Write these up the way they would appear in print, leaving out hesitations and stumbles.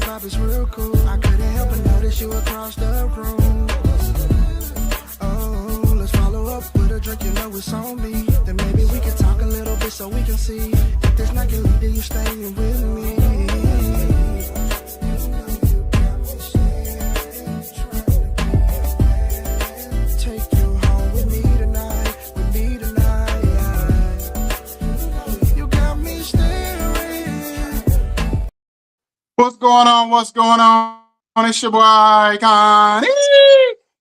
vibe is real cool. I couldn't help but notice you across the room. Oh, let's follow up with a drink, you know it's on me. Then maybe we can talk a little bit so we can see if this night can lead to you staying with me. Take you home with me tonight, with me tonight. You got me staring. What's going on? What's going on? It's your boy Ikon.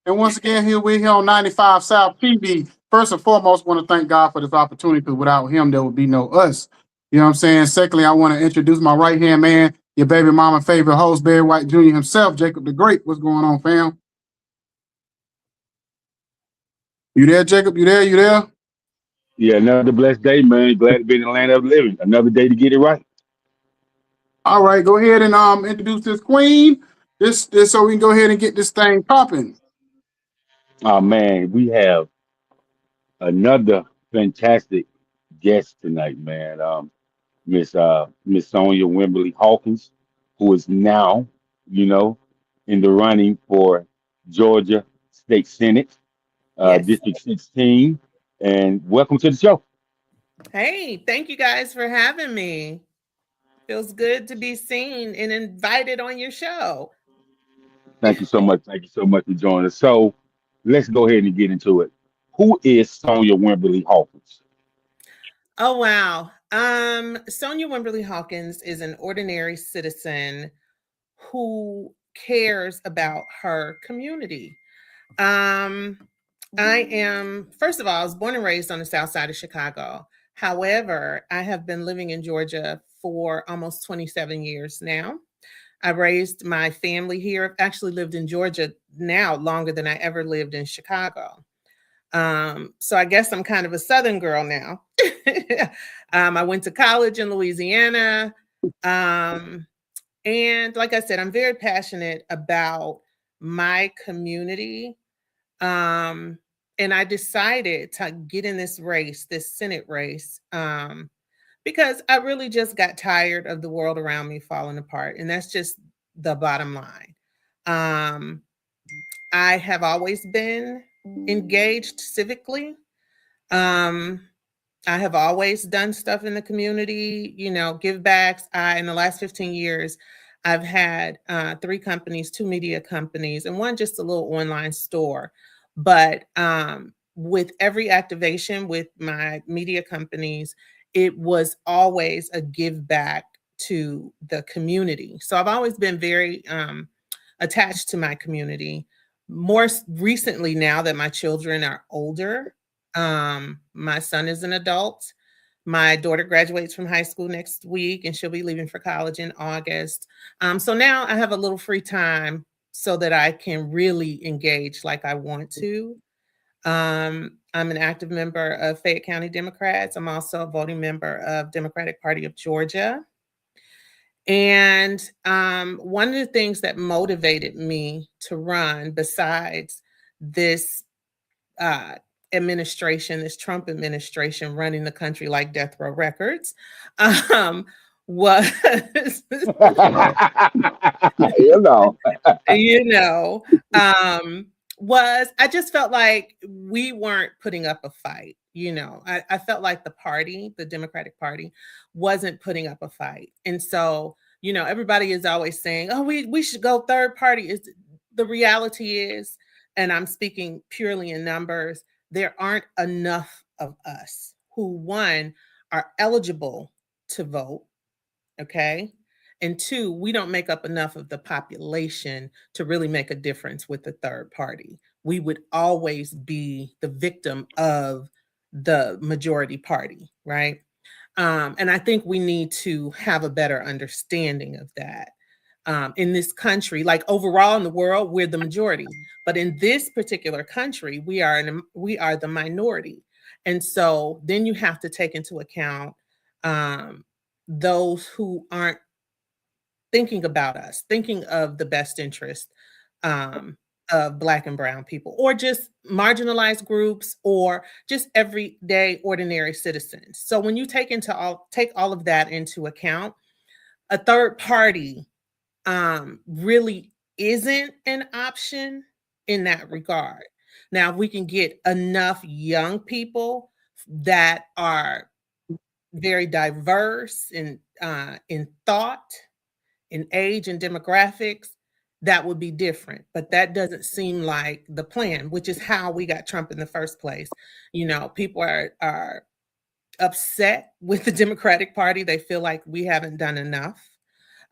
And once again, we're here on 95 South TV. First and foremost, want to thank God for this opportunity, because without him, there would be no us. You know what I'm saying? Secondly, I want to introduce my right-hand man, your baby mama favorite host, Barry White Jr. himself, Jacob the Great. What's going on, fam? You there, Jacob? You there? You there? Yeah, another blessed day, man. Glad to be in the land of the living. Another day to get it right. All right, go ahead and introduce this queen. This so we can go ahead and get this thing popping. Oh man, we have another fantastic guest tonight, man. Miss Sonya Wimberly Hawkins, who is now, you know, in the running for Georgia State Senate, Yes. District 16. And welcome to the show. Hey, thank you guys for having me. Feels good to be seen and invited on your show. Thank you so much. Thank you so much for joining us. So let's go ahead and get into it. Who is Sonya Wimberly Hawkins? Oh, wow. Sonya Wimberly Hawkins is an ordinary citizen who cares about her community. First of all, I was born and raised on the south side of Chicago. However, I have been living in Georgia for almost 27 years now. I raised my family here. I've actually lived in Georgia now longer than I ever lived in Chicago. So I guess I'm kind of a Southern girl now. I went to college in Louisiana. And like I said, I'm very passionate about my community. And I decided to get in this race, this Senate race, because I really just got tired of the world around me falling apart. And that's just the bottom line. I have always been engaged civically. I have always done stuff in the community, give backs. In the last 15 years, I've had 3 companies, 2 media companies, and one just a little online store. But with every activation with my media companies, it was always a give back to the community. So I've always been very attached to my community. More recently, now that my children are older, my son is an adult. My daughter graduates from high school next week, and she'll be leaving for college in August. So now I have a little free time so that I can really engage like I want to. I'm an active member of Fayette County Democrats. I'm also a voting member of Democratic Party of Georgia. And one of the things that motivated me to run, besides this administration, this Trump administration running the country like Death Row Records, was You know. you know, was I just felt like we weren't putting up a fight. I felt like the Democratic Party, wasn't putting up a fight. And so, everybody is always saying, oh, we should go third party. The reality is, and I'm speaking purely in numbers, there aren't enough of us who, one, are eligible to vote. Okay. And 2, we don't make up enough of the population to really make a difference with the third party. We would always be the victim of the majority party, right? And I think we need to have a better understanding of that. In this country, like overall in the world, we're the majority, but in this particular country, we are the minority. And so then you have to take into account those who aren't thinking about us, thinking of the best interest of Black and brown people, or just marginalized groups, or just everyday ordinary citizens. So when you take all of that into account, a third party really isn't an option in that regard. Now, if we can get enough young people that are very diverse in thought, in age, and demographics, that would be different. But that doesn't seem like the plan, which is how we got Trump in the first place. People are upset with the Democratic Party. They feel like we haven't done enough.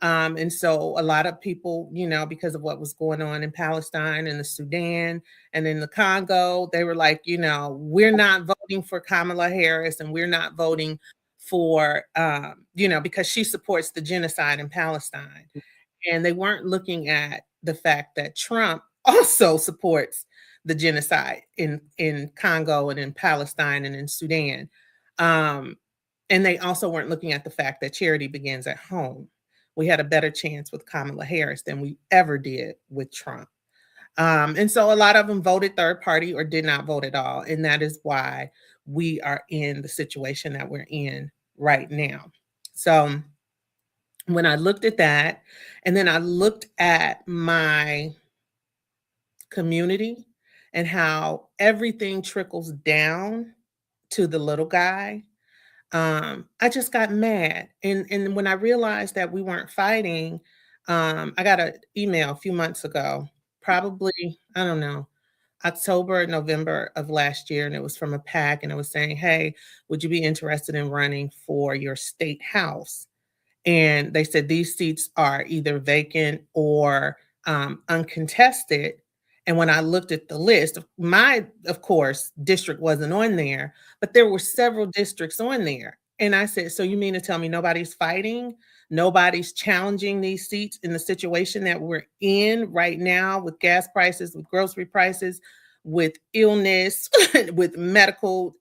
And so a lot of people, because of what was going on in Palestine and the Sudan and in the Congo, they were like, we're not voting for Kamala Harris, and we're not voting for, because she supports the genocide in Palestine. And they weren't looking at the fact that Trump also supports the genocide in Congo and in Palestine and in Sudan. And they also weren't looking at the fact that charity begins at home. We had a better chance with Kamala Harris than we ever did with Trump. And so a lot of them voted third party or did not vote at all. And that is why we are in the situation that we're in right now. So when I looked at that, and then I looked at my community and how everything trickles down to the little guy, I just got mad. And when I realized that we weren't fighting, I got an email a few months ago, probably, I don't know, October, November of last year. And it was from a PAC, and it was saying, hey, would you be interested in running for your state house? And they said these seats are either vacant or uncontested. And when I looked at the list, of course, district wasn't on there, but there were several districts on there. And I said, so you mean to tell me nobody's fighting? Nobody's challenging these seats in the situation that we're in right now with gas prices, with grocery prices, with illness, with medical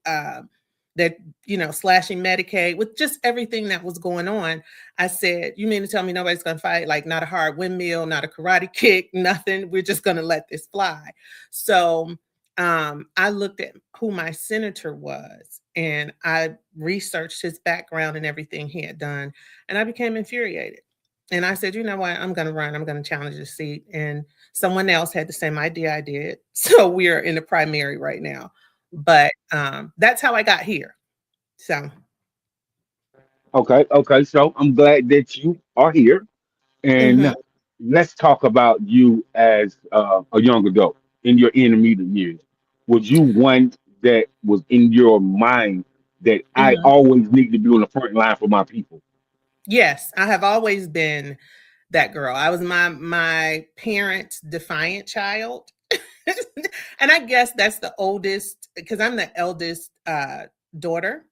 slashing Medicaid, with just everything that was going on. I said, you mean to tell me nobody's going to fight? Like, not a hard windmill, not a karate kick, nothing. We're just going to let this fly. So I looked at who my senator was, and I researched his background and everything he had done, and I became infuriated. And I said, you know what? I'm going to run. I'm going to challenge the seat. And someone else had the same idea I did. So we are in the primary right now. But that's how I got here. So Okay. So I'm glad that you are here, mhm, and let's talk about you as a young adult in your intermediate years. Was you one that was in your mind that I mhm. always need to be on the front line for my people? Yes, I have always been that girl. I was my parents' defiant child. And I guess that's the oldest, because I'm the eldest daughter.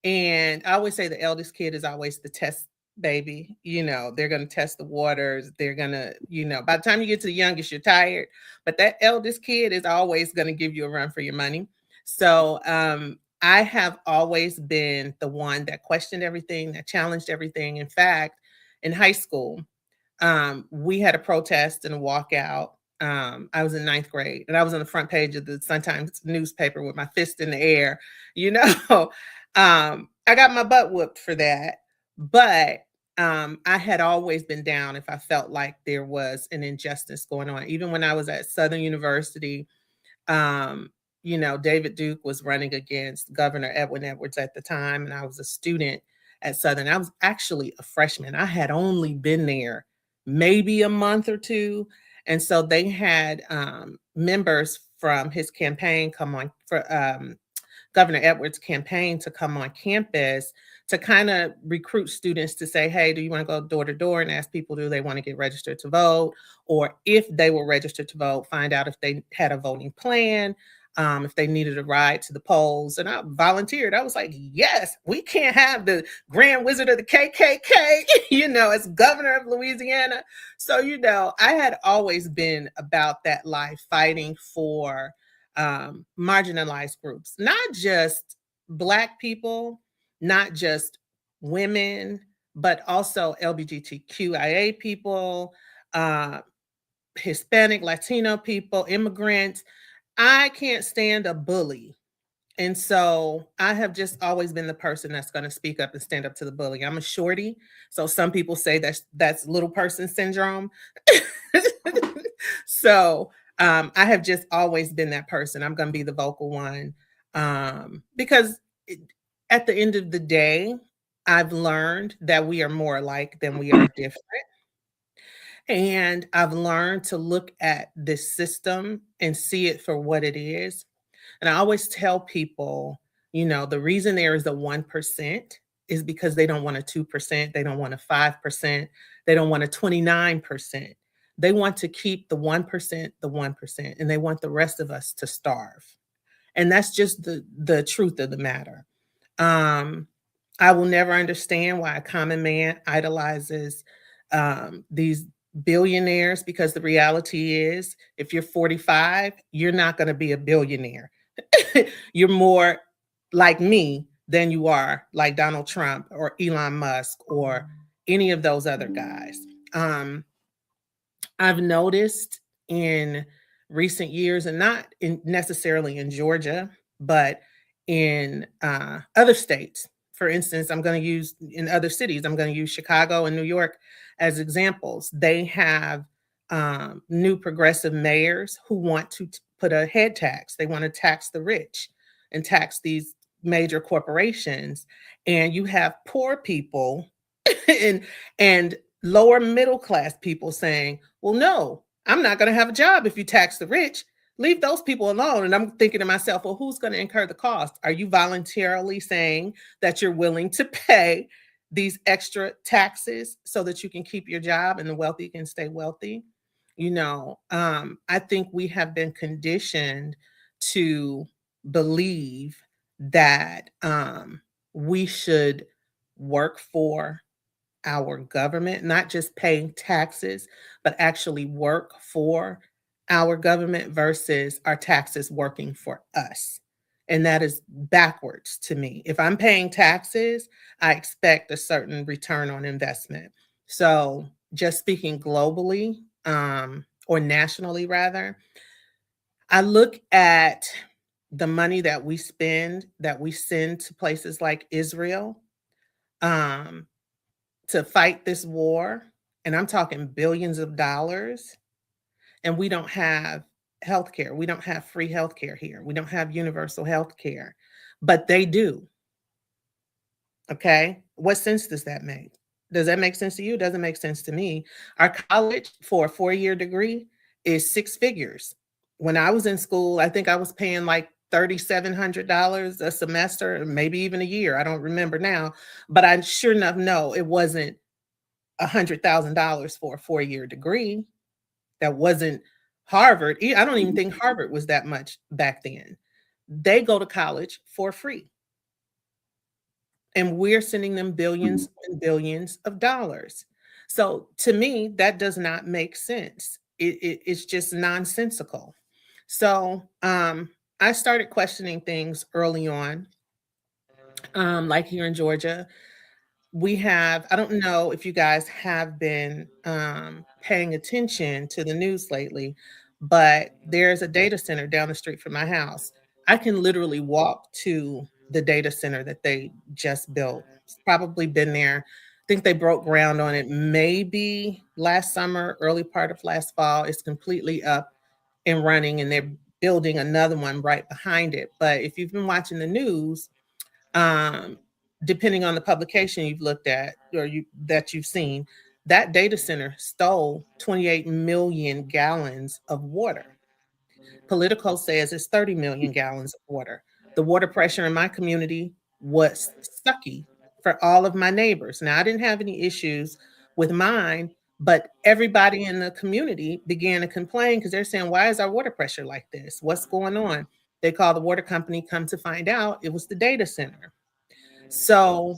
And I always say the eldest kid is always the test baby. They're going to test the waters. They're going to, by the time you get to the youngest, you're tired. But that eldest kid is always going to give you a run for your money. So I have always been the one that questioned everything, that challenged everything. In fact, in high school, we had a protest and a walkout. I was in ninth grade, and I was on the front page of the Sun-Times newspaper with my fist in the air. I got my butt whooped for that, but I had always been down if I felt like there was an injustice going on. Even when I was at Southern University, David Duke was running against Governor Edwin Edwards at the time, and I was a student at Southern. I was actually a freshman. I had only been there maybe a month or two. And so they had members from his campaign come on for Governor Edwards' campaign to come on campus to kind of recruit students to say, hey, do you want to go door to door and ask people, do they want to get registered to vote? Or if they were registered to vote, find out if they had a voting plan, if they needed a ride to the polls. And I volunteered. I was like, yes, we can't have the Grand Wizard of the KKK, as governor of Louisiana. So, I had always been about that life, fighting for marginalized groups, not just Black people, not just women, but also LGBTQIA people, Hispanic, Latino people, immigrants. I can't stand a bully. And so I have just always been the person that's going to speak up and stand up to the bully. I'm a shorty, so some people say that's little person syndrome. So I have just always been that person. I'm going to be the vocal one, because it, at the end of the day, I've learned that we are more alike than we are different. And I've learned to look at this system and see it for what it is. And I always tell people, the reason there is a 1% is because they don't want a 2%, they don't want a 5%, they don't want a 29%. They want to keep the 1%, and they want the rest of us to starve. And that's just the truth of the matter. Um, I will never understand why a common man idolizes these billionaires, because the reality is, if you're 45, you're not going to be a billionaire. You're more like me than you are like Donald Trump or Elon Musk or any of those other guys. Um, I've noticed in recent years, and not necessarily in Georgia, but in other states. For instance, I'm going to use in other cities, I'm going to use Chicago and New York as examples. They have new progressive mayors who want to put a head tax. They want to tax the rich and tax these major corporations. And you have poor people and and lower middle class people saying, well, no, I'm not going to have a job if you tax the rich. Leave those people alone. And I'm thinking to myself, well, who's going to incur the cost? Are you voluntarily saying that you're willing to pay these extra taxes so that you can keep your job and the wealthy can stay wealthy? I think we have been conditioned to believe that we should work for our government, not just paying taxes, but actually work for our government versus our taxes working for us. And that is backwards to me. If I'm paying taxes, I expect a certain return on investment. So, just speaking globally, or nationally, rather, I look at the money that we spend, that we send to places like Israel, um, to fight this war, and I'm talking billions of dollars, and we don't have healthcare. We don't have free healthcare here. We don't have universal healthcare, but they do. Okay. What sense does that make? Does that make sense to you? It doesn't make sense to me. Our college for a 4-year degree is six figures. When I was in school, I think I was paying like $3,700 a semester, or maybe even a year. I don't remember now, but I sure enough know it wasn't $100,000 for a 4-year degree. That wasn't Harvard. I don't even think Harvard was that much back then. They go to college for free, and we're sending them billions and billions of dollars. So to me, that does not make sense. It's just nonsensical. So I started questioning things early on, like here in Georgia. I don't know if you guys have been paying attention to the news lately, but there's a data center down the street from my house. I can literally walk to the data center that they just built. It's probably been there. I think they broke ground on it maybe last summer, early part of last fall. It's completely up and running, and they're building another one right behind it. But if you've been watching the news, um, depending on the publication you've looked at or you've seen, that data center stole 28 million gallons of water. Politico says it's 30 million gallons of water. The water pressure in my community was sucky for all of my neighbors. Now, I didn't have any issues with mine, but everybody in the community began to complain because they're saying, why is our water pressure like this? What's going on? They called the water company, come to find out it was the data center. So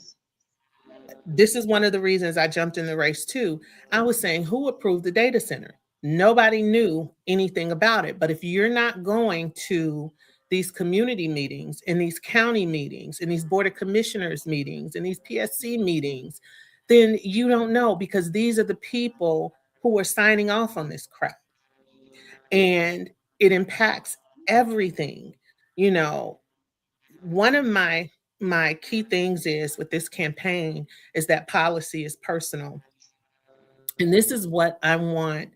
this is one of the reasons I jumped in the race too. I was saying, who approved the data center? Nobody knew anything about it. But if you're not going to these community meetings and these county meetings and these board of commissioners meetings and these PSC meetings, then you don't know, because these are the people who are signing off on this crap. And it impacts everything. You know, one of my key things is with this campaign is that policy is personal. And this is what I want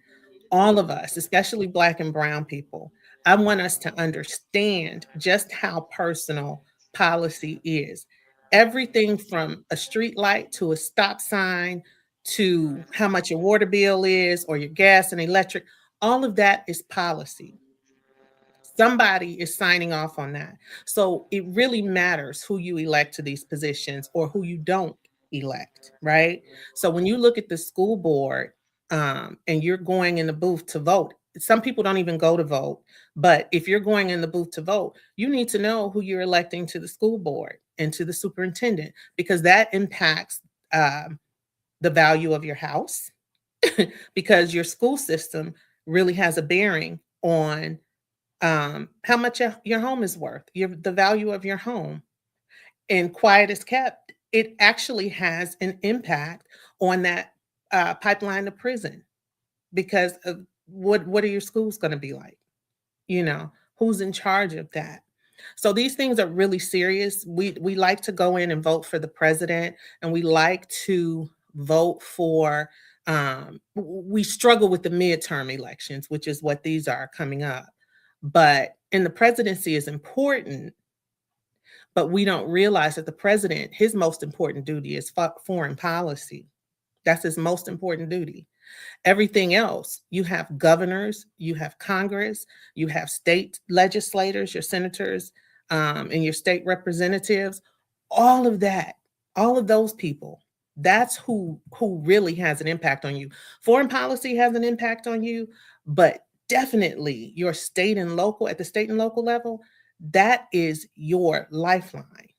all of us, especially Black and Brown people, I want us to understand just how personal policy is. Everything from a street light to a stop sign to how much your water bill is or your gas and electric, all of that is policy. Somebody is signing off on that. So it really matters who you elect to these positions or who you don't elect, right? So when you look at the school board and you're going in the booth to vote, some people don't even go to vote. But if you're going in the booth to vote, you need to know who you're electing to the school board and to the superintendent, because that impacts the value of your house, because your school system really has a bearing on how much your home is worth, the value of your home. And quiet is kept, it actually has an impact on that pipeline to prison, because of what are your schools going to be like? You know, who's in charge of that? So these things are really serious. We like to go in and vote for the president, and we like to vote for. We struggle with the midterm elections, which is what these are coming up. But and the presidency is important, but we don't realize that the president, his most important duty is foreign policy. That's his most important duty. Everything else, you have governors, you have Congress, you have state legislators, your senators, and your state representatives, all of that, all of those people, that's who really has an impact on you. Foreign policy has an impact on you, but definitely your state and local, at the state and local level, that is your lifeline.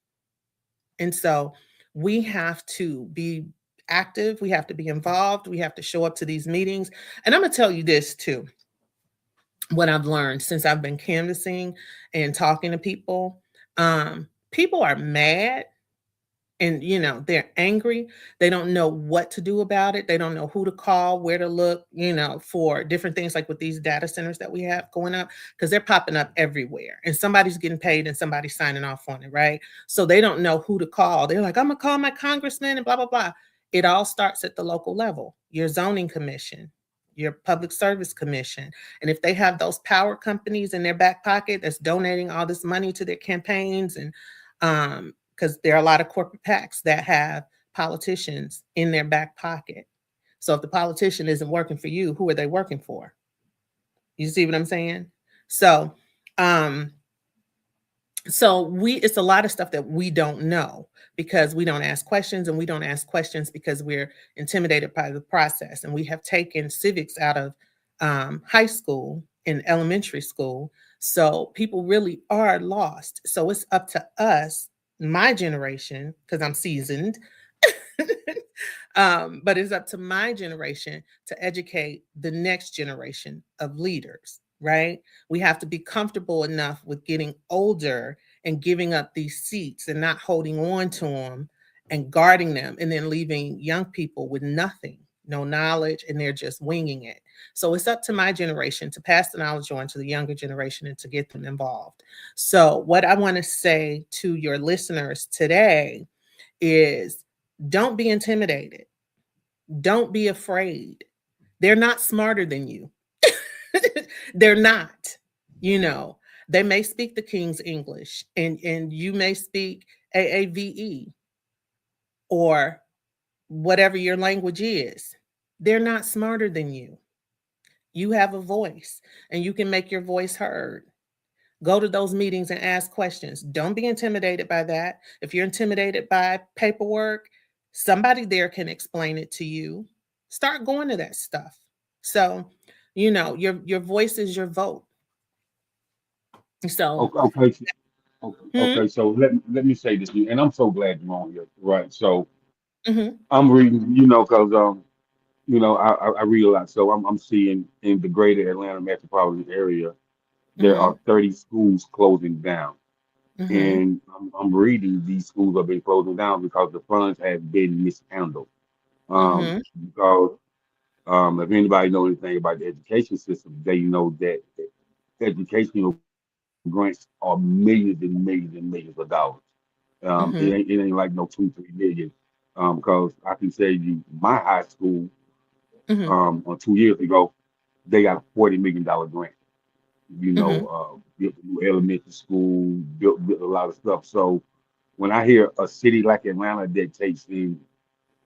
And so we have to be active, we have to be involved, we have to show up to these meetings. And I'm going to tell you this too, what I've learned since I've been canvassing and talking to people. People are mad, and they're angry. They don't know what to do about it. They don't know who to call, where to look, for different things, like with these data centers that we have going up, because they're popping up everywhere and somebody's getting paid and somebody's signing off on it, right? So they don't know who to call. They're like, I'm gonna call my congressman and blah blah blah. It all starts at the local level, your zoning commission, your public service commission. And if they have those power companies in their back pocket that's donating all this money to their campaigns, and because there are a lot of corporate PACs that have politicians in their back pocket. So if the politician isn't working for you, who are they working for? You see what I'm saying? So, it's a lot of stuff that we don't know because we don't ask questions, and we don't ask questions because we're intimidated by the process. And we have taken civics out of high school and elementary school. So people really are lost. So it's up to us, my generation, because I'm seasoned, but it's up to my generation to educate the next generation of leaders, right? We have to be comfortable enough with getting older and giving up these seats and not holding on to them and guarding them, and then leaving young people with nothing, no knowledge, and they're just winging it. So it's up to my generation to pass the knowledge on to the younger generation and to get them involved. So what I want to say to your listeners today is, don't be intimidated. Don't be afraid. They're not smarter than you. They're not. They may speak the King's English, and you may speak AAVE or whatever your language is. They're not smarter than you. You have a voice, and you can make your voice heard. Go to those meetings and ask questions. Don't be intimidated by that. If you're intimidated by paperwork, somebody there can explain it to you. Start going to that stuff. So, your voice is your vote. So, Okay, okay, hmm, okay. So let me say this, to you, and I'm so glad you're on here, right? So hmm, I'm reading, because I read a lot. So I'm seeing in the greater Atlanta metropolitan area there hmm, are 30 schools closing down, hmm, and I'm reading these schools have been closing down because the funds have been mishandled. hmm, Because if anybody know anything about the education system, they know that educational grants are millions and millions and millions of dollars. Mhm. It ain't like no 2, 3 million. Because I can tell you, my high school, Mhm. on 2 years ago, they got a $40 million grant. Mhm. Built a new elementary school, built a lot of stuff. So when I hear a city like Atlanta that takes in,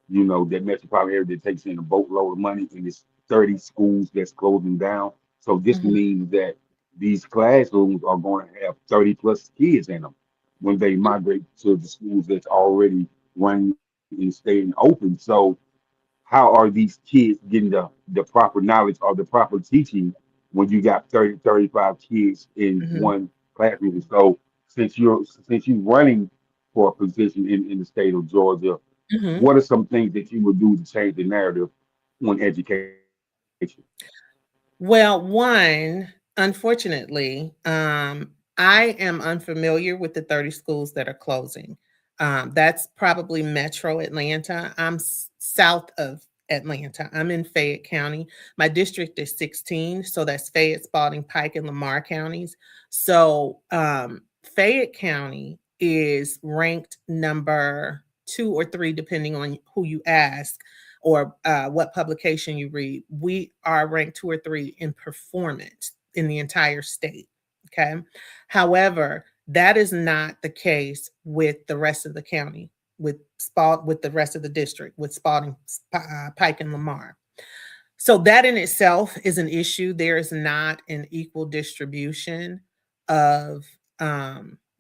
that metropolitan area that takes in a boatload of money, and it's 30 schools that's closing down. So this Mhm. means that these classrooms are going to have 30 plus kids in them when they migrate to the schools that's already running and staying open. So how are these kids getting the proper knowledge or the proper teaching when you got 30, 35 kids in Mhm. one classroom? So since you're running for a position in the state of Georgia, Mhm. what are some things that you would do to change the narrative on education? Well, one, unfortunately, I am unfamiliar with the 30 schools that are closing. That's probably Metro Atlanta. I'm south of Atlanta. I'm in Fayette County. My district is 16, so that's Fayette, Spalding, Pike, and Lamar counties. So Fayette County is ranked number 2 or 3, depending on who you ask or what publication you read. We are ranked 2 or 3 in performance in the entire state. Okay. However, that is not the case with the rest of the county, with the rest of the district, with Spalding, Pike, and Lamar. So that in itself is an issue. There is not an equal distribution of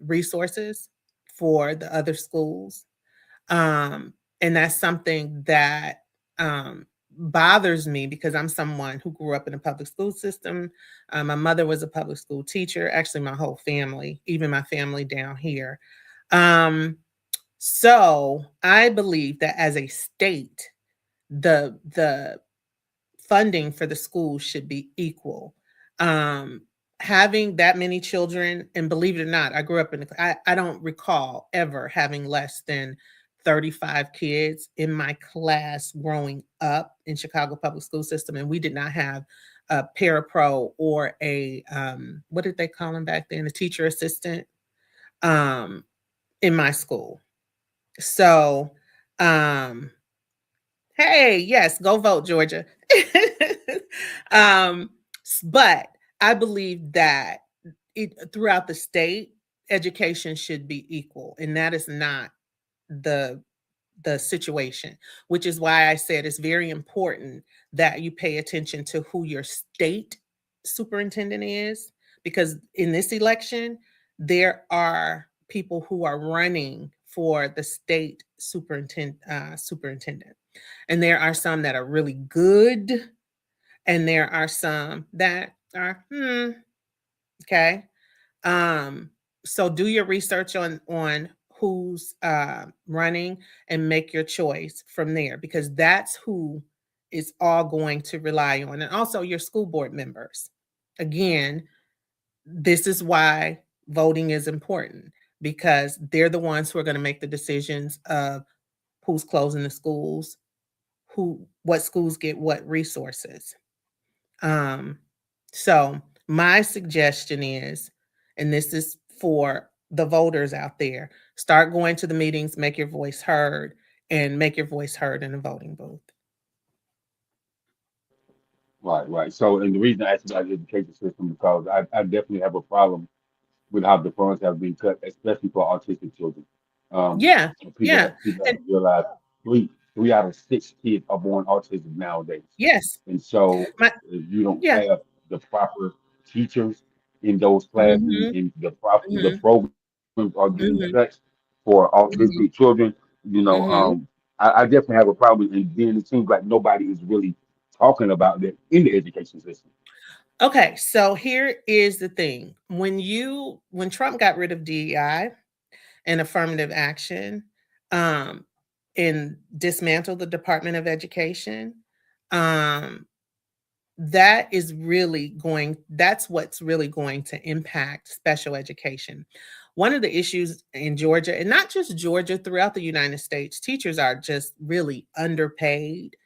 resources for the other schools. And that's something that bothers me because I'm someone who grew up in a public school system. My mother was a public school teacher, actually, my whole family, even my family down here. Um, so I believe that as a state, the funding for the schools should be equal. Um, Having that many children, and believe it or not, I grew up I don't recall ever having less than 35 kids in my class growing up in Chicago public school system. And we did not have a parapro or what did they call them back then? A teacher assistant um, in my school. So, um, hey, yes, go vote, Georgia. um, but I believe that throughout the state, education should be equal, and that is not the the situation, which is why I said it's very important that you pay attention to who your state superintendent is, because in this election, there are people who are running for the state superintendent. And there are some that are really good, and there are some that are, okay. Um, so do your research on who's running and make your choice from there, because that's who is all going to rely on. And also your school board members. Again, this is why voting is important, because they're the ones who are going to make the decisions of who's closing the schools, what schools get what resources. Um, so my suggestion is, and this is for the voters out there, start going to the meetings, make your voice heard, and make your voice heard in the voting booth. Right, right. So, and the reason I asked about the education system because I definitely have a problem with how the funds have been cut, especially for autistic children. Um, Yeah, people yeah, have and to realize three out of 6 kids are born autism nowadays, yes, and so my if you don't yeah, have the proper teachers in those classrooms mm-hmm, and the mm-hmm, programs are getting cut mm-hmm, for autistic mm-hmm, children, mm-hmm. I definitely have a problem. And then it seems like nobody is really talking about that in the education system. Okay, so here is the thing: when Trump got rid of DEI and affirmative action, um, and dismantled the Department of Education, um, that's what's really going to impact special education. One of the issues in Georgia, and not just Georgia, throughout the United States, teachers are just really underpaid.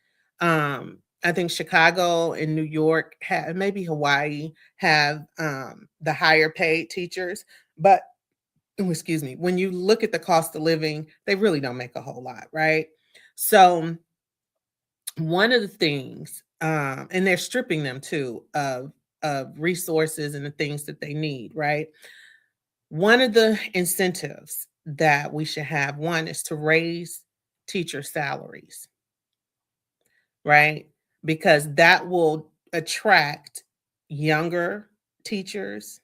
I think Chicago and New York have, maybe Hawaii have the higher paid teachers, but excuse me, when you look at the cost of living, they really don't make a whole lot, right? So one of the things, and they're stripping them too of resources and the things that they need, right? One of the incentives that we should have, one is to raise teacher salaries, right? Because that will attract younger teachers.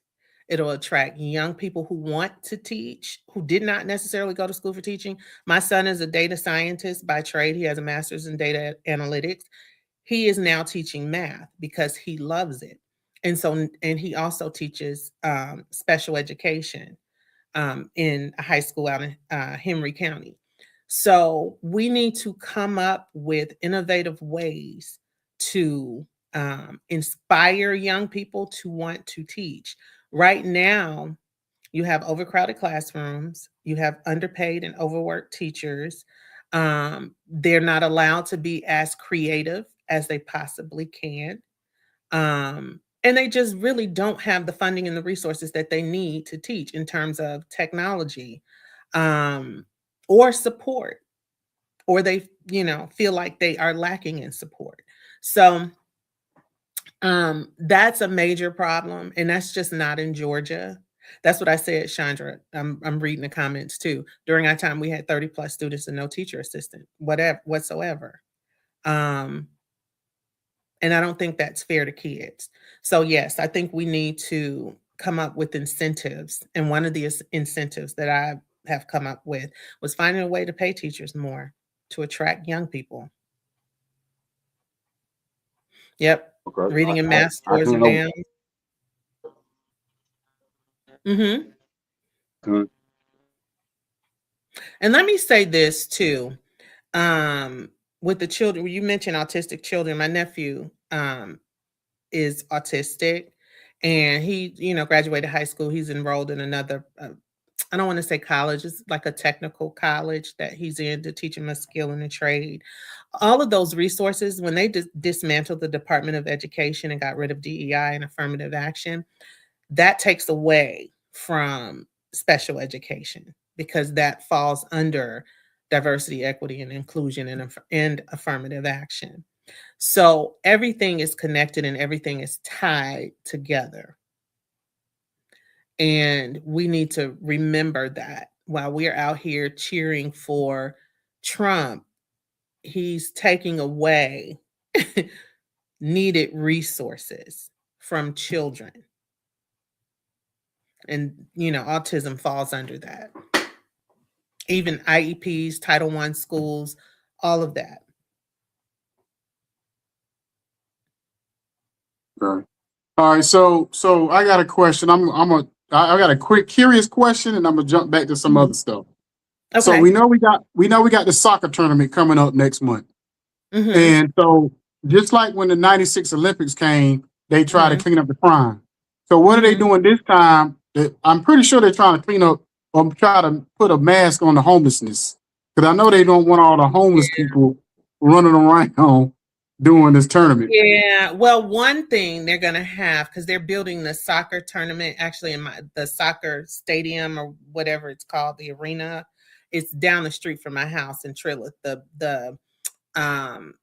It'll attract young people who want to teach, who did not necessarily go to school for teaching. My son is a data scientist by trade. He has a master's in data analytics. He is now teaching math because he loves it. And he also teaches special education in a high school out in Henry County. So we need to come up with innovative ways to inspire young people to want to teach. Right now, you have overcrowded classrooms, you have underpaid and overworked teachers. They're not allowed to be as creative as they possibly can. And they just really don't have the funding and the resources that they need to teach in terms of technology or support, or they, feel like they are lacking in support. So that's a major problem, and that's just not in Georgia. That's what I said, Chandra. I'm reading the comments too. During our time, we had 30 plus students and no teacher assistant, whatsoever. And I don't think that's fair to kids. So yes, I think we need to come up with incentives. And one of the incentives that I have come up with was finding a way to pay teachers more to attract young people. Yep. Okay. Reading and math I scores are can know. down. Mm-hmm. Good. And let me say this too. With the children, you mentioned autistic children. My nephew is autistic, and he, graduated high school. He's enrolled in another, I don't want to say college, it's like a technical college that he's in to teach him a skill in a trade. All of those resources, when they dismantled the Department of Education and got rid of DEI and affirmative action, that takes away from special education because that falls under diversity, equity, and inclusion and affirmative action. So everything is connected and everything is tied together. And we need to remember that while we're out here cheering for Trump, he's taking away needed resources from children. And, autism falls under that. Even IEPs, Title I schools, all of that. Okay. All right. So I got a question. I got a quick curious question, and I'm gonna jump back to some other stuff. Okay. So we know we got the soccer tournament coming up next month. Mhm. And so just like when the 96 Olympics came, they tried to clean up the crime. So what are they doing this time? I'm pretty sure they're trying to clean up or try to put a mask on the homelessness. Because I know they don't want all the homeless people running around doing this tournament. Yeah. Well, one thing they're going to have, because they're building the soccer tournament, actually in the soccer stadium or whatever it's called, the arena, it's down the street from my house in Trillith. The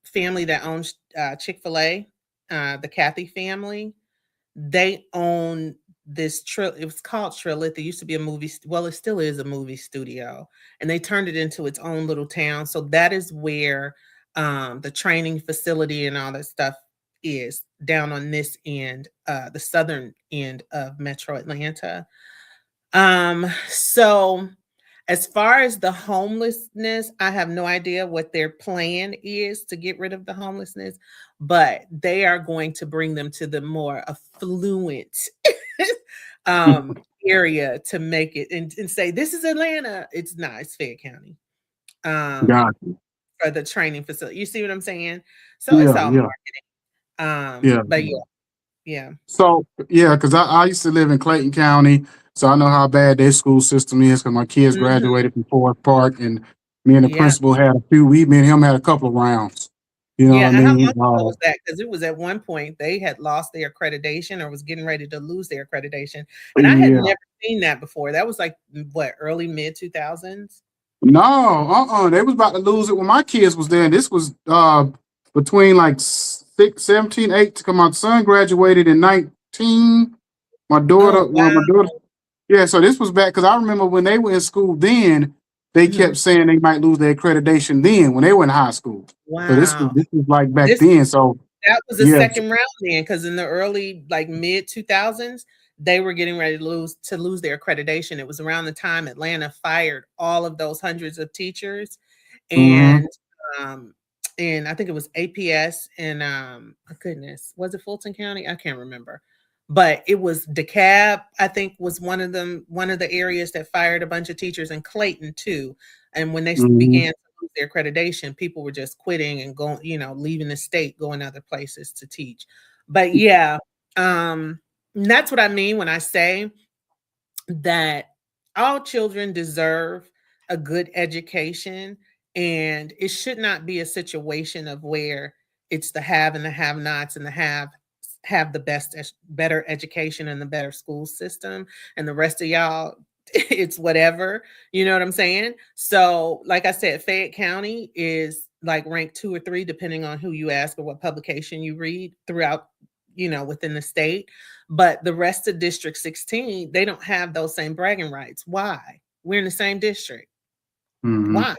family that owns Chick-fil-A, the Cathy family, they own this it was called Trillith. It used to be a movie. Well, it still is a movie studio, and they turned it into its own little town. So that is where the training facility and all that stuff is, down on this end, the southern end of Metro Atlanta. So as far as the homelessness, I have no idea what their plan is to get rid of the homelessness, but they are going to bring them to the more affluent area to make it and say, this is Atlanta. It's not, it's Fayette County. Gotcha. For the training facility. You see what I'm saying? So it's all marketing. But yeah. So because I used to live in Clayton County, so I know how bad their school system is. Because my kids graduated from Forest Park, and me and the principal had me and him had a couple of rounds. You know Yeah, what I and how long mean? ago was that? Because it was at one point they had lost their accreditation or was getting ready to lose their accreditation, and I had Yeah. never seen that before. That was like, what, early mid-2000s? No, they was about to lose it when my kids was there. And this was between like 17, 8. Cause my son graduated in 19. Oh, My wow, daughter, yeah. So this was back because I remember when they were in school. Then they kept mhm, saying they might lose their accreditation. Then when they were in high school, so wow. this was like back This then. So That was the yeah. second round then, because in the early, like, mid-2000s, they were getting ready to lose their accreditation. It was around the time Atlanta fired all of those hundreds of teachers, Hmm. and, um, and I think it was APS and, oh goodness, was it Fulton County? I can't remember. But it was DeKalb, I think, was one of the areas that fired a bunch of teachers, and Clayton too. And when they Hmm. began to lose their accreditation, people were just quitting and going, leaving the state, going other places to teach. But yeah, um, that's what I mean when I say that all children deserve a good education, and it should not be a situation of where it's the have and the have nots, and the have the better education and the better school system, and the rest of y'all it's whatever. You know what I'm saying? So like I said, Fayette County is like ranked 2 or 3 depending on who you ask or what publication you read throughout, within the state. But the rest of District 16, they don't have those same bragging rights. Why? We're in the same district. Hmm. Why?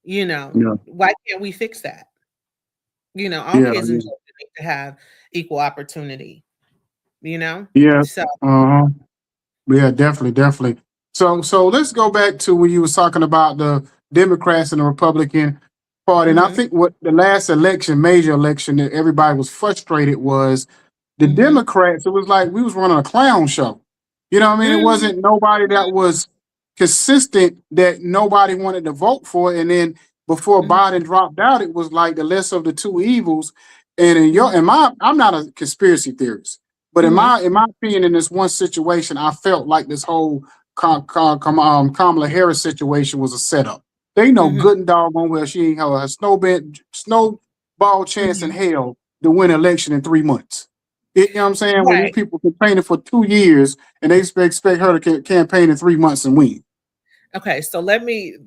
Yeah. Why can't we fix that? All Yeah. kids and Yeah. children need to have equal opportunity, you know? Yeah. So, Uh-huh. Yeah, definitely, definitely. So let's go back to when you was talking about the Democrats and the Republican Party. And I mhm, think what the last election, major election, that everybody was frustrated was the mhm, Democrats. It was like we was running a clown show. You know what I mean? It mhm, wasn't nobody that was consistent that nobody wanted to vote for. And then before mhm, Biden dropped out, it was like the less of the two evils. And mhm, I'm not a conspiracy theorist. But mhm, in my opinion, in this one situation, I felt like this whole Kamala Harris situation was a setup. They know mhm, good and doggone well she ain't have a snowball chance in mhm. hell to win an election in 3 months. You know what I'm saying? When these Right. people campaigning for 2 years and they expect her to campaign in 3 months and win. Okay, so let me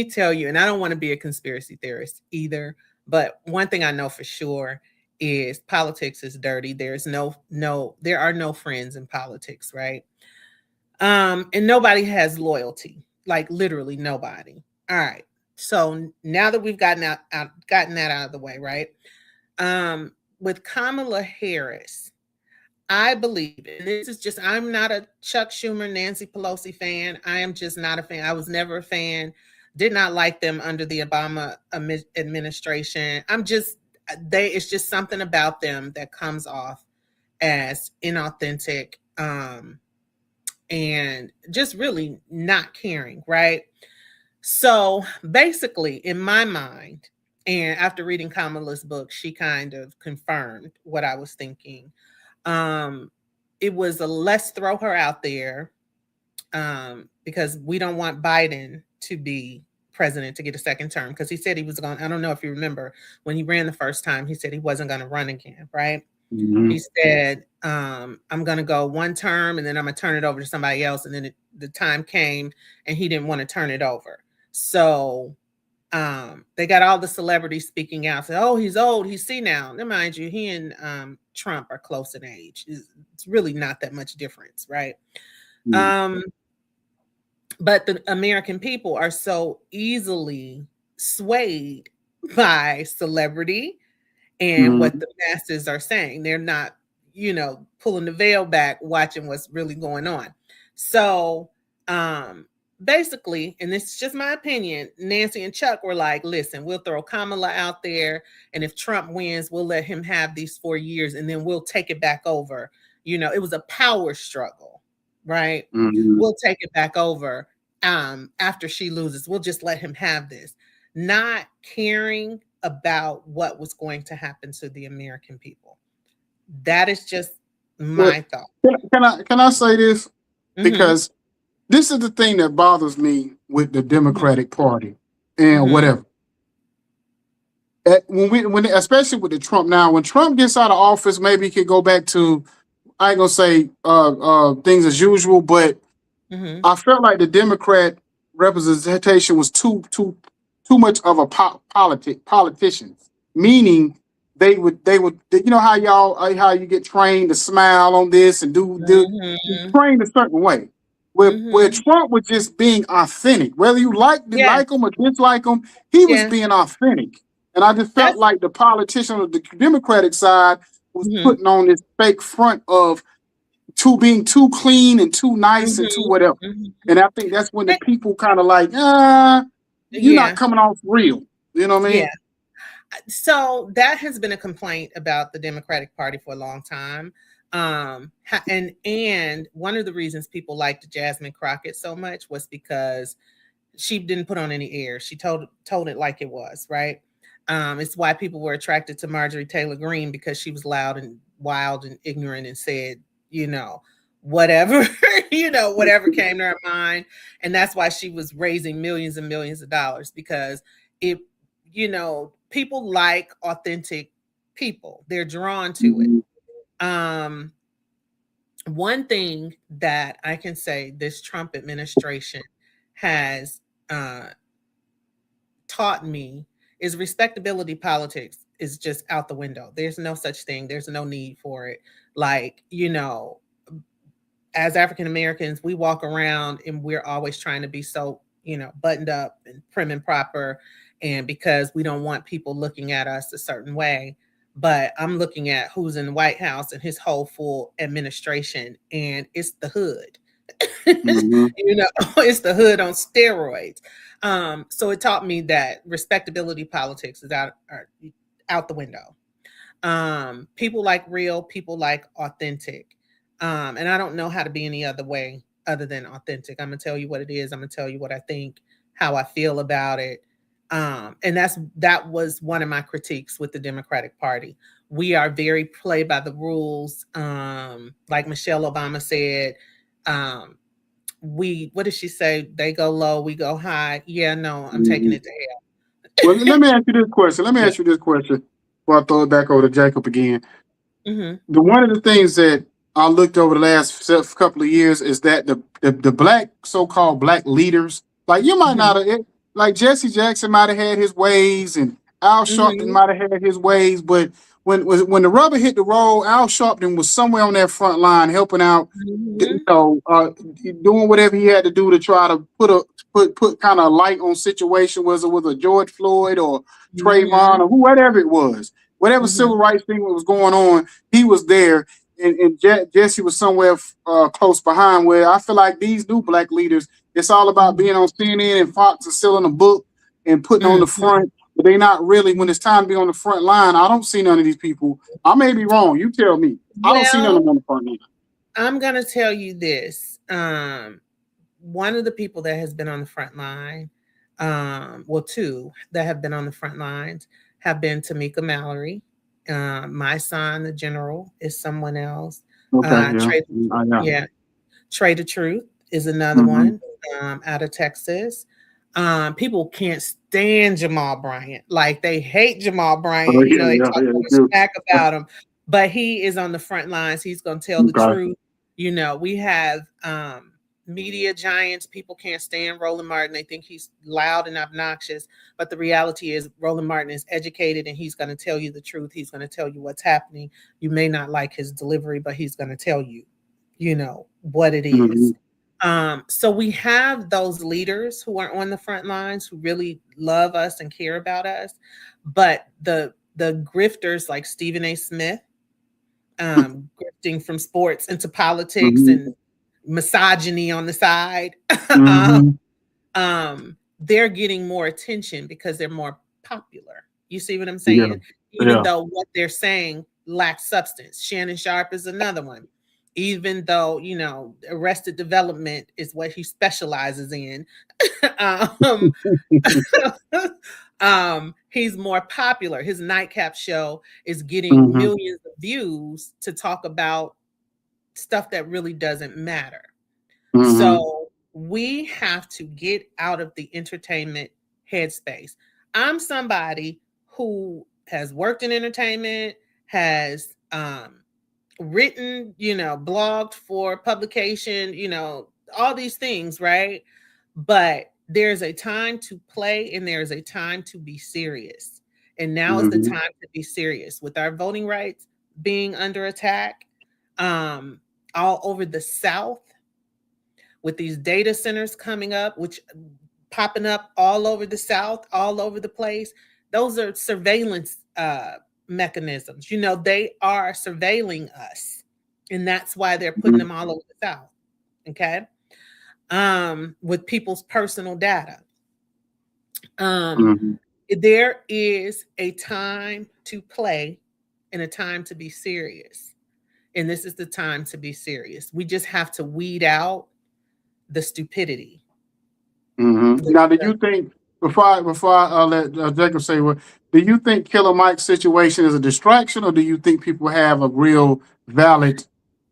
tell you, and I don't want to be a conspiracy theorist either, but one thing I know for sure is politics is dirty. There's there are no friends in politics, right? And nobody has loyalty, like literally nobody. All right. So now that we've gotten that out of the way, right? With Kamala Harris, I believe, and this is just, I'm not a Chuck Schumer, Nancy Pelosi fan. I am just not a fan. I was never a fan. Did not like them under the Obama administration. It's just something about them that comes off as inauthentic, and just really not caring, right? So basically, in my mind, and after reading Kamala's book, she kind of confirmed what I was thinking. Um, it was a let's throw her out there, because we don't want Biden to be president to get a second term, because he said he was going. I don't know if you remember when he ran the first time, he said he wasn't going to run again, right? Mm-hmm. He said, I'm going to go one term and then I'm going to turn it over to somebody else. And then the time came and he didn't want to turn it over. So they got all the celebrities speaking out, say, oh, he's old, he's senile. Now, mind you, he and Trump are close in age. It's really not that much difference, right? Um, but the American people are so easily swayed by celebrity and what Mm-hmm. the masses are saying. They're not, pulling the veil back, watching what's really going on. So, basically, and this is just my opinion, Nancy and Chuck were like, listen, we'll throw Kamala out there, and if Trump wins, we'll let him have these 4 years, and then we'll take it back over. It was a power struggle, right? Mm-hmm. We'll take it back over after she loses. We'll just let him have this, not caring about what was going to happen to the American people. That is just But my thought. can I say this? Mhm, Because this is the thing that bothers me with the mhm, Democratic Party and mhm, whatever. when especially with the Trump now, when Trump gets out of office, maybe he could go back to, I ain't gonna say things as usual, but Mm-hmm. I felt like the Democrat representation was too much of a politicians. Meaning they would you know how how you get trained to smile on this and do Mm-hmm. trained a certain way. Where Mm-hmm. Trump was just being authentic, whether you Yeah. like him or dislike him, he was Yeah. being authentic. And I just felt That's like the politician of the Democratic side was mm-hmm. putting on this fake front of being too clean and too nice and too Mm-hmm. whatever. Mm-hmm. And I think that's when the Hey, people kind of like, you're not yeah. coming off real. You know what I Yeah. mean? So that has been a complaint about the Democratic Party for a long time. And one of the reasons people liked Jasmine Crockett so much was because she didn't put on any airs. She told it like it was, right? It's why people were attracted to Marjorie Taylor Greene, because she was loud and wild and ignorant and said, you know, whatever, whatever came to her mind. And that's why she was raising millions and millions of dollars, because it, people like authentic people. They're drawn to it. Mhm. Um, One thing that I can say this Trump administration has uh, taught me is respectability politics is just out the window. There's no such thing. There's no need for it. Like, as African Americans, we walk around and we're always trying to be so, buttoned up and prim and proper. And because we don't want people looking at us a certain way. But I'm looking at who's in the White House and his whole full administration, and it's the hood. Mhm. It's the hood on steroids. So it taught me that respectability politics is out the window. People like real, people like authentic. And I don't know how to be any other way other than authentic. I'm gonna tell you what it is. I'm gonna tell you what I think, how I feel about it. And that was one of my critiques with the Democratic Party. We are very play by the rules. Like Michelle Obama said, what did she say? They go low, we go high. Yeah, no, I'm taking Mhm. it to hell. Well, let me ask you this question. Let me Yeah. ask you this question before I throw it back over to Jacob again. Mm-hmm. The one of the things that I looked over the last couple of years is that the black so-called black leaders, like you might Mm-hmm. not have, like Jesse Jackson might have had his ways and Al Sharpton Mm-hmm. might have had his ways, but when the rubber hit the road, Al Sharpton was somewhere on that front line helping out, Mm-hmm. doing whatever he had to do to try to put kind of light on situation, was it with a George Floyd or Trayvon Mm-hmm. or whatever it was, whatever Mm-hmm. civil rights thing that was going on, he was there, and Jesse was somewhere close behind. Where I feel like these new black leaders, it's all about being on CNN and Fox and selling a book and putting on the Mm-hmm. front, but they not really. When it's time to be on the front line, I don't see none of these people. I may be wrong. You tell me. I don't see none of Well, them on the front line. I'm gonna tell you this. One of the people that has been on the front line, well, two that have been on the front lines have been Tamika Mallory. My son, the general, is someone else. Okay, yeah, Trey, I know. yeah, Trey the Truth is another Mm-hmm. one, out of Texas. People can't stand Jamal Bryant. Like, they hate Jamal Oh Bryant. yeah, They yeah, talk yeah, so they much do. smack about him, but he is on the front lines. He's going to tell the Okay. truth. We have media giants. People can't stand Roland Martin. They think he's loud and obnoxious. But the reality is, Roland Martin is educated and he's going to tell you the truth. He's going to tell you what's happening. You may not like his delivery, but he's going to tell you, what it Mm-hmm. is. So we have those leaders who are on the front lines who really love us and care about us. But the grifters like Stephen A. Smith, grifting from sports into politics Mm-hmm. and misogyny on the side, um, Mm-hmm. they're getting more attention because they're more popular. You see what I'm Yeah, saying? Even yeah. though what they're saying lacks substance. Shannon Sharp is another one. Even though, Arrested Development is what he specializes in. um, he's more popular. His nightcap show is getting Mm-hmm. millions of views to talk about stuff that really doesn't matter. Mm-hmm. So we have to get out of the entertainment headspace. I'm somebody who has worked in entertainment, has written, blogged for publication, all these things, right? But there's a time to play and there's a time to be serious. And now is the Mm-hmm. time to be serious with our voting rights being under attack all over the South, with these data centers coming up, which popping up all over the South, all over the place. Those are surveillance mechanisms. They are surveilling us. And that's why they're putting them all over the South. Okay. With people's personal data. Mm-hmm. There is a time to play and a time to be serious. And this is the time to be serious. We just have to weed out the stupidity. Mm-hmm. Now, do you think before I let Jacob say what, do you think Killer Mike's situation is a distraction, or do you think people have a real valid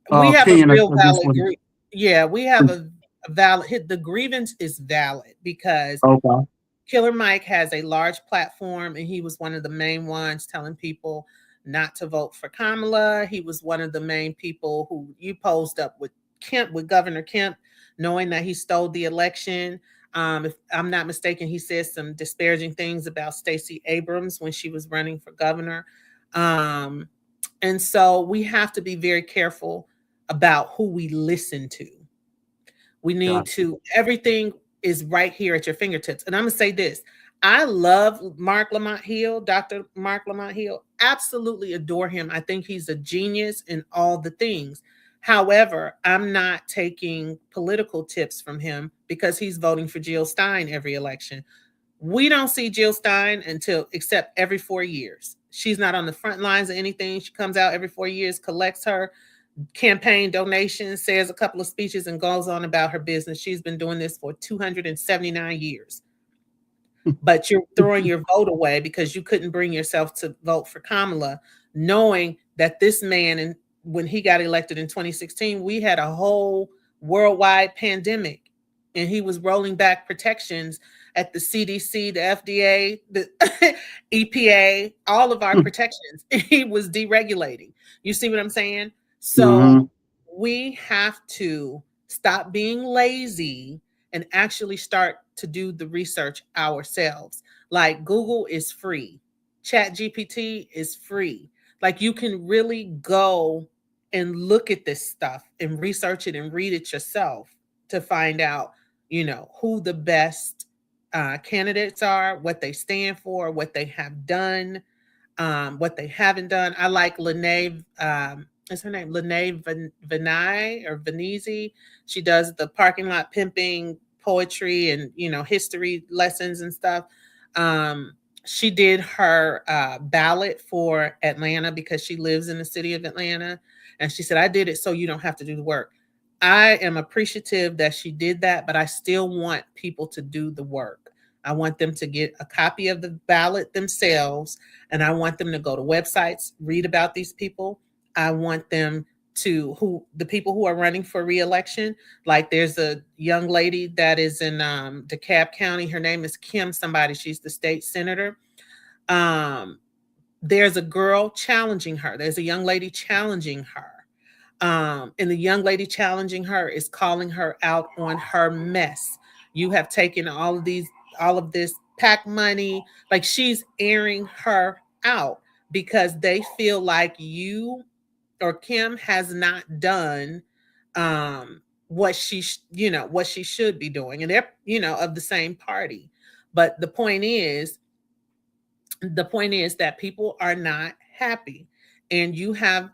We have a opinion real against valid what? yeah, we have a valid the grievance is valid because Okay. Killer Mike has a large platform and he was one of the main ones telling people not to vote for Kamala. He was one of the main people who you posed up with Governor Kemp, knowing that he stole the election. If I'm not mistaken, he said some disparaging things about Stacey Abrams when she was running for governor. And so we have to be very careful about who we listen to. We need Gotcha. to, everything is right here at your fingertips. And I'm going to say this. I love Mark Lamont Hill, Dr. Mark Lamont Hill. Absolutely adore him. I think he's a genius in all the things. However, I'm not taking political tips from him because he's voting for Jill Stein every election. We don't see Jill Stein except every 4 years. She's not on the front lines of anything. She comes out every 4 years, collects her campaign donations, says a couple of speeches, and goes on about her business. She's been doing this for 279 years. But you're throwing your vote away because you couldn't bring yourself to vote for Kamala, knowing that this man, and when he got elected in 2016, we had a whole worldwide pandemic, and he was rolling back protections at the CDC, the FDA, the EPA, all of our protections. He was deregulating. You see what I'm saying? Mm-hmm. So we have to stop being lazy and actually start to do the research ourselves. Like Google is free. Chat GPT is free. Like you can really go and look at this stuff and research it and read it yourself to find out, who the best candidates are, what they stand for, what they have done, what they haven't done. I like Lene, is her name Lene Venai or Venezi? She does the parking lot pimping poetry and history lessons and stuff. She did her ballot for Atlanta because she lives in the city of Atlanta, and she said, "I did it so you don't have to do the work." I am appreciative that she did that, but I still want people to do the work. I want them to get a copy of the ballot themselves, and I want them to go to websites, read about these people. I want them to the people who are running for re-election. Like there's a young lady that is in DeKalb County. Her name is Kim somebody. She's the state senator. There's a girl challenging her. There's a young lady challenging her. And the young lady challenging her is calling her out on her mess. You have taken all of this PAC money. Like she's airing her out because they feel like you or Kim has not done what she should be doing, and they're of the same party. But the point is that people are not happy, and you have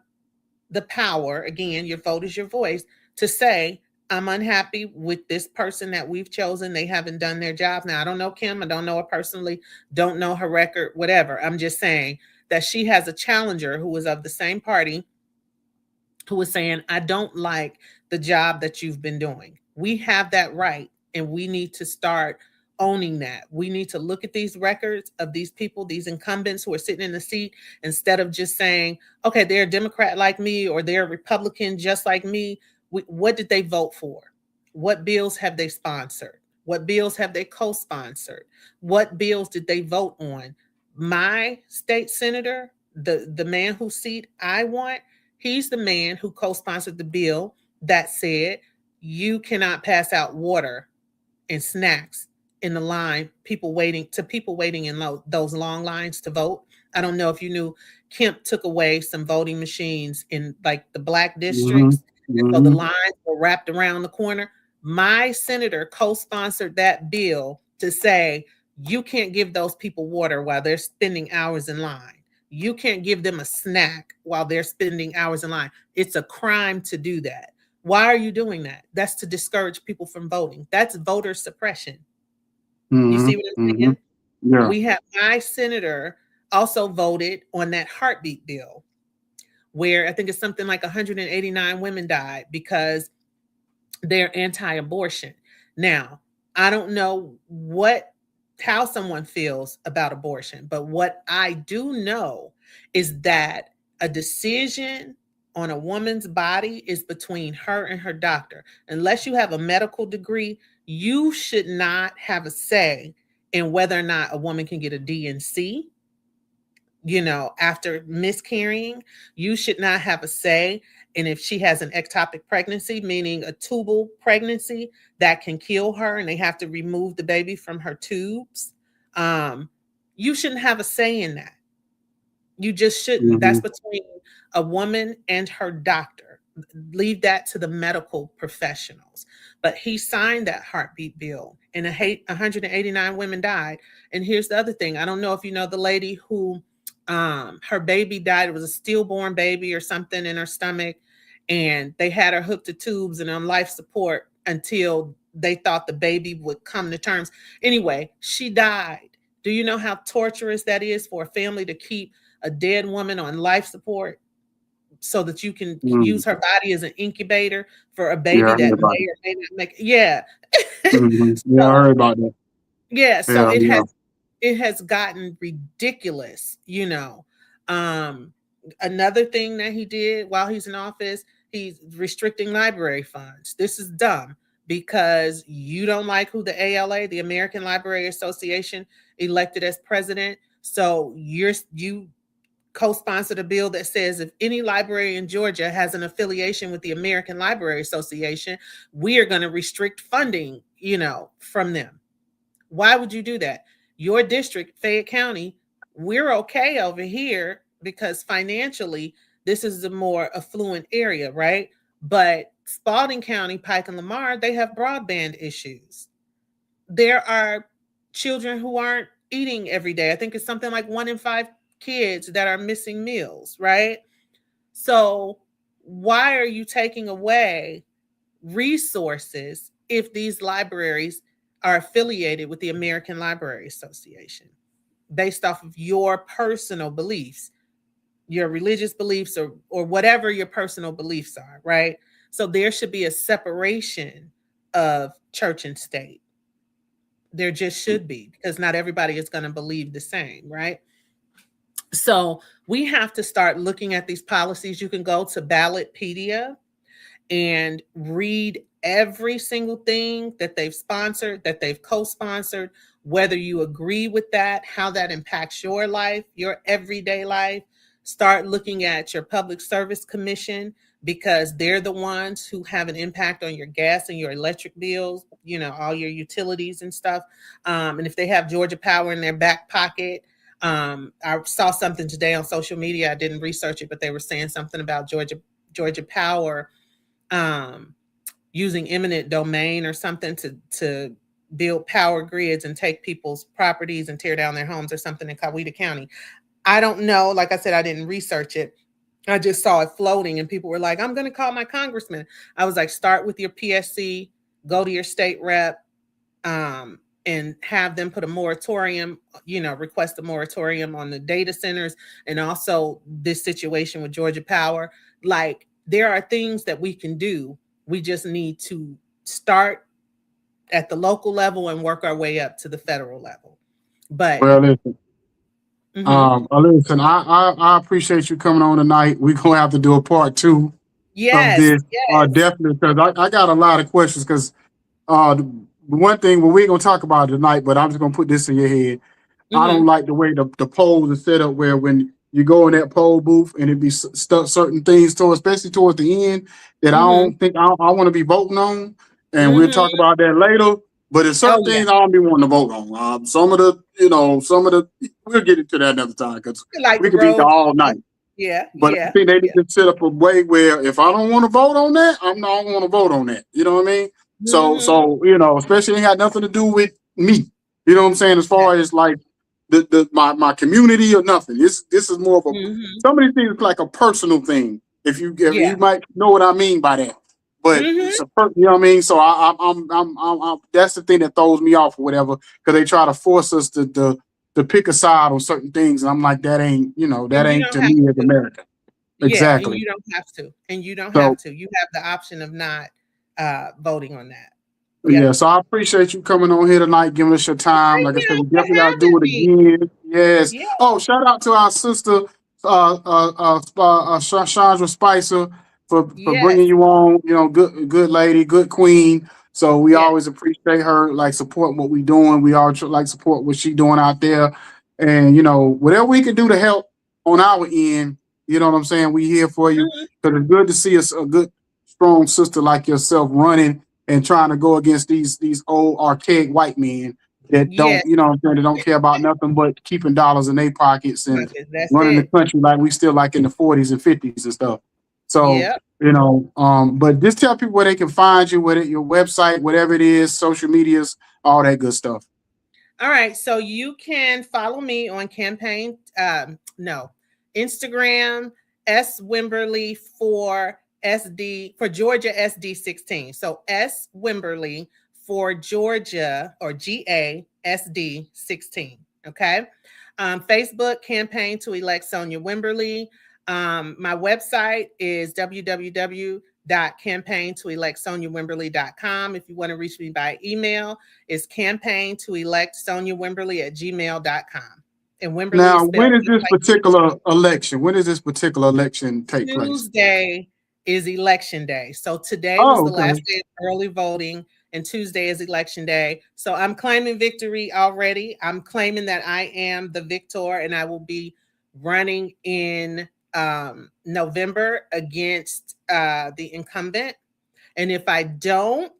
the power, again, your vote is your voice, to say, I'm unhappy with this person that we've chosen. They haven't done their job. Now, I don't know Kim. I don't know her personally, don't know her record, whatever. I'm just saying that she has a challenger who is of the same party who is saying, I don't like the job that you've been doing. We have that right, and we need to start owning that. We need to look at these records of these people, these incumbents who are sitting in the seat, instead of just saying, okay, they're a Democrat like me or they're a Republican just like me. What did they vote for? What bills have they sponsored? What bills have they co-sponsored? What bills did they vote on? My state senator, the man whose seat I want, he's the man who co-sponsored the bill that said you cannot pass out water and snacks in the line, people waiting in those long lines to vote. I don't know if you knew, Kemp took away some voting machines in like the black districts, and so the Mm-hmm. lines were wrapped around the corner. My senator co-sponsored that bill to say you can't give those people water while they're spending hours in line. You can't give them a snack while they're spending hours in line. It's a crime to do that. Why are you doing that? That's to discourage people from voting. That's voter suppression. You see what I'm Mm-hmm. saying? Yeah. We have my senator also voted on that heartbeat bill, where I think it's something like 189 women died because they're anti-abortion. Now, I don't know how someone feels about abortion, but what I do know is that a decision on a woman's body is between her and her doctor. Unless you have a medical degree, you should not have a say in whether or not a woman can get a D&C. After miscarrying, you should not have a say. And if she has an ectopic pregnancy, meaning a tubal pregnancy that can kill her and they have to remove the baby from her tubes, you shouldn't have a say in that. You just shouldn't. Mm-hmm. That's between a woman and her doctor. Leave that to the medical professionals. But he signed that heartbeat bill and 189 women died. And here's the other thing. I don't know if you know the lady who her baby died. It was a stillborn baby or something in her stomach. And they had her hooked to tubes and on life support until they thought the baby would come to terms. Anyway, she died. Do you know how torturous that is for a family to keep a dead woman on life support so that you can use her body as an incubator for a baby that may or may not make? Yeah. Mm-hmm. Yeah, I heard about that. Yeah. So Yeah, it has gotten ridiculous, Another thing that he did while he's in office, he's restricting library funds. This is dumb because you don't like who the ALA, the American Library Association, elected as president. So you co-sponsored a bill that says if any library in Georgia has an affiliation with the American Library Association, we are going to restrict funding, from them. Why would you do that? Your district, Fayette County, we're okay over here because financially this is a more affluent area, right? But Spalding County, Pike and Lamar, they have broadband issues. There are children who aren't eating every day. I think it's something like 1 in 5 kids that are missing meals, right? So why are you taking away resources if these libraries are affiliated with the American Library Association based off of your personal beliefs, your religious beliefs, or whatever your personal beliefs are, right? So there should be a separation of church and state. There just should be, because not everybody is going to believe the same, right? So we have to start looking at these policies. You can go to Ballotpedia and read every single thing that they've sponsored, that they've co-sponsored, whether you agree with that, how that impacts your life, your everyday life. Start looking at your Public Service Commission, because they're the ones who have an impact on your gas and your electric bills, all your utilities and stuff. And if they have Georgia Power in their back pocket, I saw something today on social media. I didn't research it, but they were saying something about Georgia Power using eminent domain or something to build power grids and take people's properties and tear down their homes or something in Coweta County. I don't know. Like I said, I didn't research it. I just saw it floating and people were like, I'm going to call my congressman. I was like, start with your PSC, go to your state rep, and have them put a moratorium, request a moratorium on the data centers, and also this situation with Georgia Power. Like, there are things that we can do. We just need to start at the local level and work our way up to the federal level. But well, listen. Listen, I appreciate you coming on tonight. We're gonna have to do a part 2 of this, definitely, because I got a lot of questions. Because the one thing, well, we ain't gonna talk about it tonight, but I'm just gonna put this in your head. I don't like the way the polls are set up where when you go in that poll booth and it be stuck certain things especially towards the end that I don't think I want to be voting on. And we'll talk about that later. But there's certain Oh, yeah. things I don't be wanting to vote on. Some of the we'll get into that another time because Like we the could be here road. all night. Yeah. But I think they need to set up a way where if I don't want to vote on that, I don't want to vote on that. You know what I mean? So especially ain't got nothing to do with me. You know what I'm saying? As far as like my community or nothing. This is more of a some of these things like a personal thing. If you might know what I mean by that. But it's you know what I mean? So I'm that's the thing that throws me off or whatever, because they try to force us to pick a side on certain things. And I'm like, that ain't to me as American. Exactly. And you don't have to. And you don't have to. You have the option of not voting on that. Yep. Yeah, so I appreciate you coming on here tonight, giving us your time. Like I said, we definitely got to do it again. Yes. Yeah. Oh, shout out to our sister, Chandra Spicer, for bringing you on. You know, good lady, good queen. So we always appreciate her, like support what we doing. We all like support what she doing out there, and whatever we can do to help on our end. You know what I'm saying? We here for you because it's good to see a good, strong sister like yourself running and trying to go against these old archaic white men that don't, they don't care about nothing but keeping dollars in their pockets and running the country like we still like in the 40s and 50s and stuff. So, but just tell people where they can find you, your website, whatever it is, social medias, all that good stuff. All right. So you can follow me on Instagram, S Wimberly for Georgia SD 16. So S Wimberly for Georgia or GA SD 16. Okay. Facebook, Campaign to Elect Sonya Wimberly. My website is www.campaigntoelectsonyawimberly.com. If you want to reach me by email, it's campaigntoelectsonyawimberly@gmail.com. And Wimberly now, when is this particular election? When does this particular election take place? Tuesday is election day. So today was the last day of early voting, and Tuesday is election day. So I'm claiming victory already. I'm claiming that I am the victor, and I will be running in November against the incumbent. And if I don't,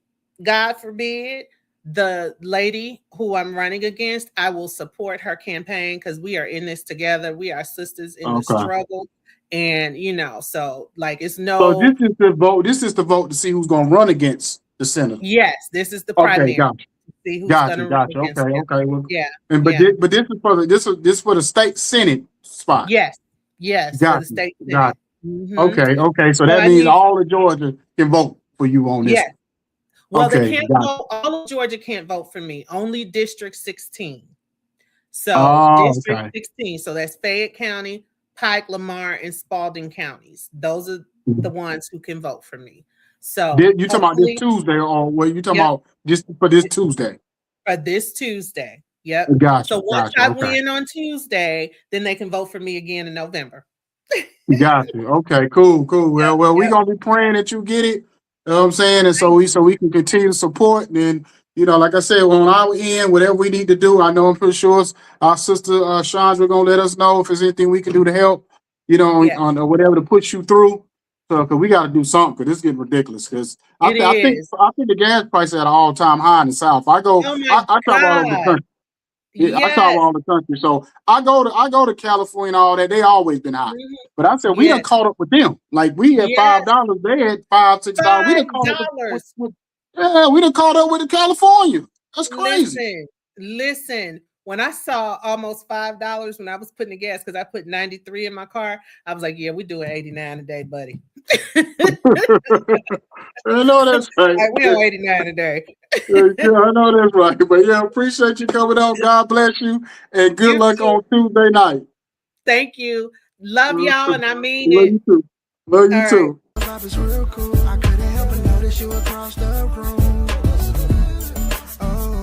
God forbid, the lady who I'm running against, I will support her campaign because we are in this together. We are sisters in the struggle. And so like it's no. So this is the vote. This is the vote to see who's going to run against the senator. Yes, this is the primary. Gotcha. To see who's going to run against him. Okay. Well, yeah. But this is for the state senate spot. Yes. Gotcha. For the state senate. Gotcha. Okay. So that means all of Georgia can vote for you on this. Yes. Well, they can't vote. All of Georgia can't vote for me. Only District 16. So District 16. So that's Fayette County, Pike, Lamar, and Spalding counties. Those are the ones who can vote for me. So you talking about this Tuesday, or what you talking about just for this Tuesday? For this Tuesday. Yep. Gotcha. So once I win on Tuesday, then they can vote for me again in November. Gotcha. Okay, cool. Well, we're gonna be praying that you get it. You know what I'm saying? And so we can continue to support. And like I said, on our end, whatever we need to do, I know I'm pretty sure our sister Chandra gonna let us know if there's anything we can do to help, on whatever to push you through. So, because we got to do something, because this is getting ridiculous. Because I think the gas price is at an all-time high in the South. I travel all over the country. Yeah, I travel all the country. So I go to California and all that. They always been high. But I said we done caught up with them. Like we had $5, they had $5, $6. We done caught up we done caught up with California. That's crazy. Listen. When I saw almost $5 when I was putting the gas, because I put 93 in my car, I was like, yeah, we're doing 89 a day, buddy. I know that's right. We on 89 a day. Yeah, I know that's right. But appreciate you coming out. God bless you. And good luck on Tuesday night. Thank you. Love y'all, and I mean Love it. You too. Love you too. Real cool. I couldn't help but notice you across the room. Oh.